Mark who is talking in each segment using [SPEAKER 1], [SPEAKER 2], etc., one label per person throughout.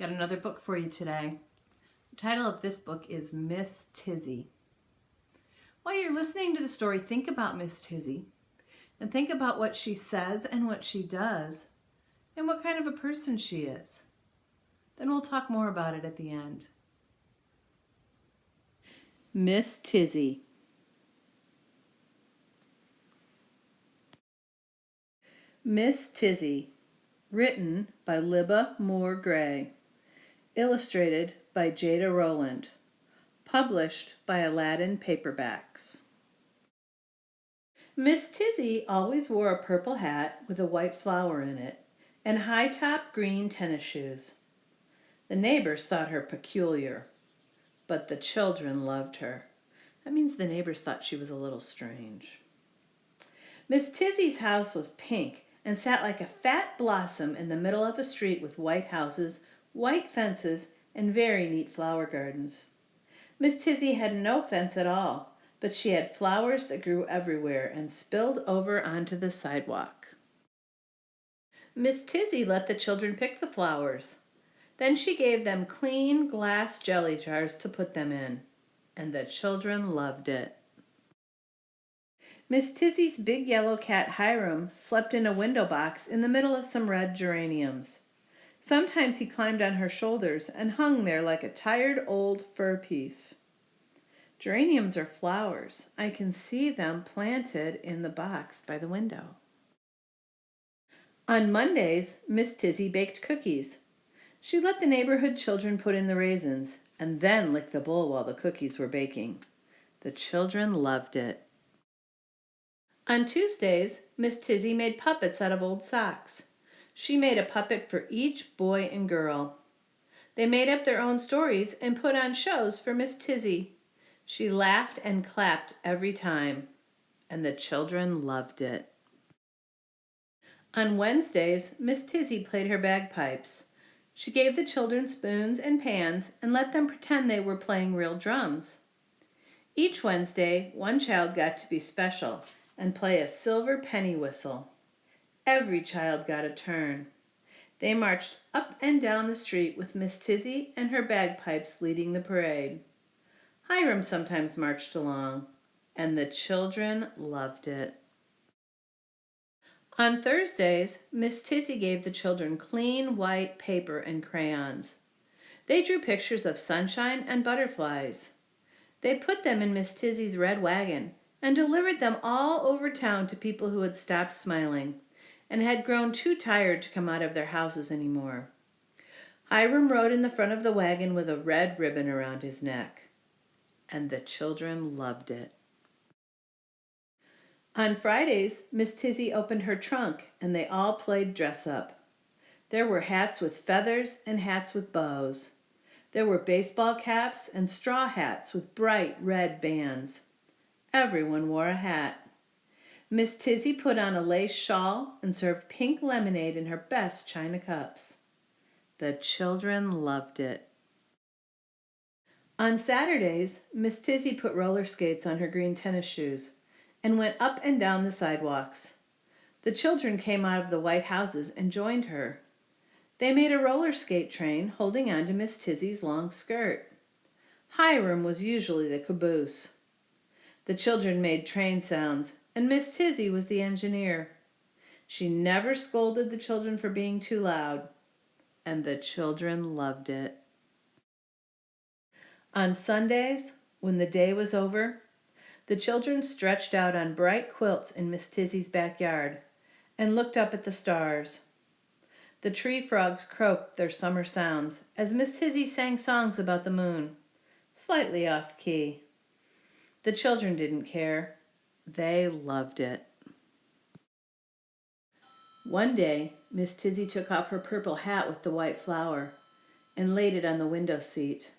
[SPEAKER 1] Got another book for you today. The title of this book is Miss Tizzy. While you're listening to the story, think about Miss Tizzy and think about what she says and what she does and what kind of a person she is. Then we'll talk more about it at the end. Miss Tizzy. Miss Tizzy, written by Libba Moore-Gray, illustrated by Jada Rowland, published by Aladdin Paperbacks. Miss Tizzy always wore a purple hat with a white flower in it and high-top green tennis shoes. The neighbors thought her peculiar, but the children loved her. That means the neighbors thought she was a little strange. Miss Tizzy's house was pink and sat like a fat blossom in the middle of a street with white houses, white fences, and very neat flower gardens. Miss Tizzy had no fence at all, but she had flowers that grew everywhere and spilled over onto the sidewalk. Miss Tizzy let the children pick the flowers. Then she gave them clean glass jelly jars to put them in, and the children loved it. Miss Tizzy's big yellow cat Hiram slept in a window box in the middle of some red geraniums. Sometimes he climbed on her shoulders and hung there like a tired old fur piece. Geraniums are flowers. I can see them planted in the box by the window. On Mondays, Miss Tizzy baked cookies. She let the neighborhood children put in the raisins and then lick the bowl while the cookies were baking. The children loved it. On Tuesdays, Miss Tizzy made puppets out of old socks. She made a puppet for each boy and girl. They made up their own stories and put on shows for Miss Tizzy. She laughed and clapped every time, and the children loved it. On Wednesdays, Miss Tizzy played her bagpipes. She gave the children spoons and pans and let them pretend they were playing real drums. Each Wednesday, one child got to be special and play a silver penny whistle. Every child got a turn. They marched up and down the street with Miss Tizzy and her bagpipes leading the parade. Hiram sometimes marched along, and the children loved it. On Thursdays, Miss Tizzy gave the children clean white paper and crayons. They drew pictures of sunshine and butterflies. They put them in Miss Tizzy's red wagon and delivered them all over town to people who had stopped smiling and had grown too tired to come out of their houses anymore. Hiram rode in the front of the wagon with a red ribbon around his neck, and the children loved it. On Fridays, Miss Tizzy opened her trunk and they all played dress up. There were hats with feathers and hats with bows. There were baseball caps and straw hats with bright red bands. Everyone wore a hat. Miss Tizzy put on a lace shawl and served pink lemonade in her best china cups. The children loved it. On Saturdays, Miss Tizzy put roller skates on her green tennis shoes and went up and down the sidewalks. The children came out of the white houses and joined her. They made a roller skate train holding on to Miss Tizzy's long skirt. Hiram was usually the caboose. The children made train sounds, and Miss Tizzy was the engineer. She never scolded the children for being too loud, and the children loved it. On Sundays, when the day was over, the children stretched out on bright quilts in Miss Tizzy's backyard and looked up at the stars. The tree frogs croaked their summer sounds as Miss Tizzy sang songs about the moon, slightly off key. The children didn't care. They loved it. One day, Miss Tizzy took off her purple hat with the white flower and laid it on the window seat.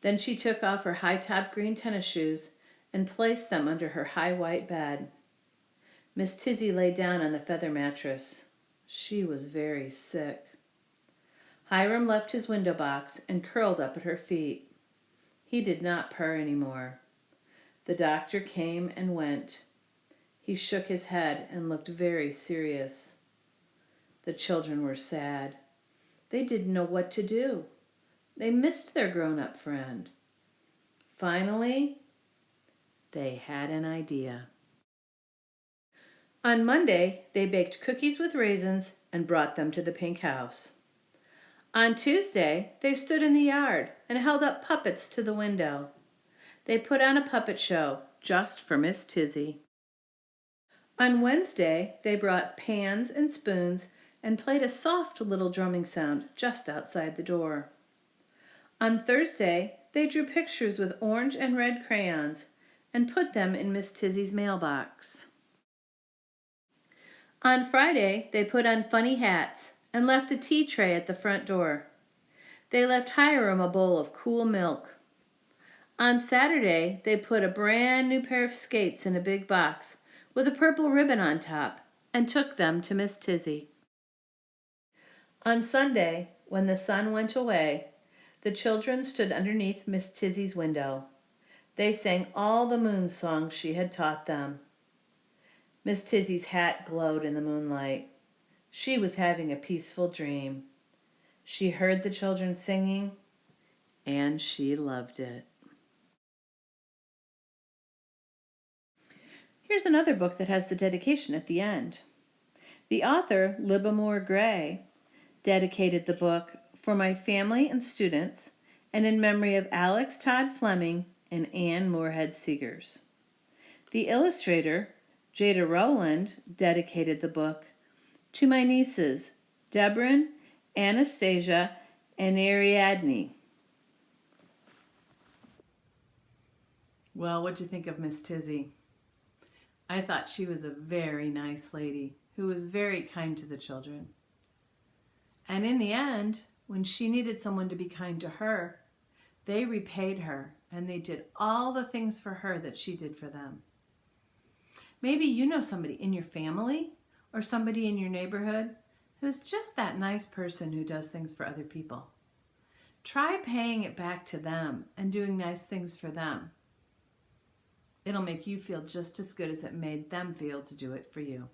[SPEAKER 1] Then she took off her high-top green tennis shoes and placed them under her high white bed. Miss Tizzy lay down on the feather mattress. She was very sick. Hiram left his window box and curled up at her feet. He did not purr anymore. The doctor came and went. He shook his head and looked very serious. The children were sad. They didn't know what to do. They missed their grown-up friend. Finally, they had an idea. On Monday, they baked cookies with raisins and brought them to the pink house. On Tuesday, they stood in the yard and held up puppets to the window. They put on a puppet show just for Miss Tizzy. On Wednesday, they brought pans and spoons and played a soft little drumming sound just outside the door. On Thursday, they drew pictures with orange and red crayons and put them in Miss Tizzy's mailbox. On Friday, they put on funny hats and left a tea tray at the front door. They left Hiram a bowl of cool milk. On Saturday, they put a brand new pair of skates in a big box with a purple ribbon on top and took them to Miss Tizzy. On Sunday, when the sun went away, the children stood underneath Miss Tizzy's window. They sang all the moon songs she had taught them. Miss Tizzy's hat glowed in the moonlight. She was having a peaceful dream. She heard the children singing, and she loved it. Here's another book that has the dedication at the end. The author, Libba Gray, dedicated the book for my family and students and in memory of Alex Todd Fleming and Anne Moorhead Seegers. The illustrator, Jada Rowland, dedicated the book to my nieces, Debrin, Anastasia, and Ariadne. Well, what'd you think of Miss Tizzy? I thought she was a very nice lady who was very kind to the children. And in the end, when she needed someone to be kind to her, they repaid her and they did all the things for her that she did for them. Maybe you know somebody in your family or somebody in your neighborhood who's just that nice person who does things for other people. Try paying it back to them and doing nice things for them. It'll make you feel just as good as it made them feel to do it for you.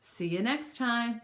[SPEAKER 1] See you next time.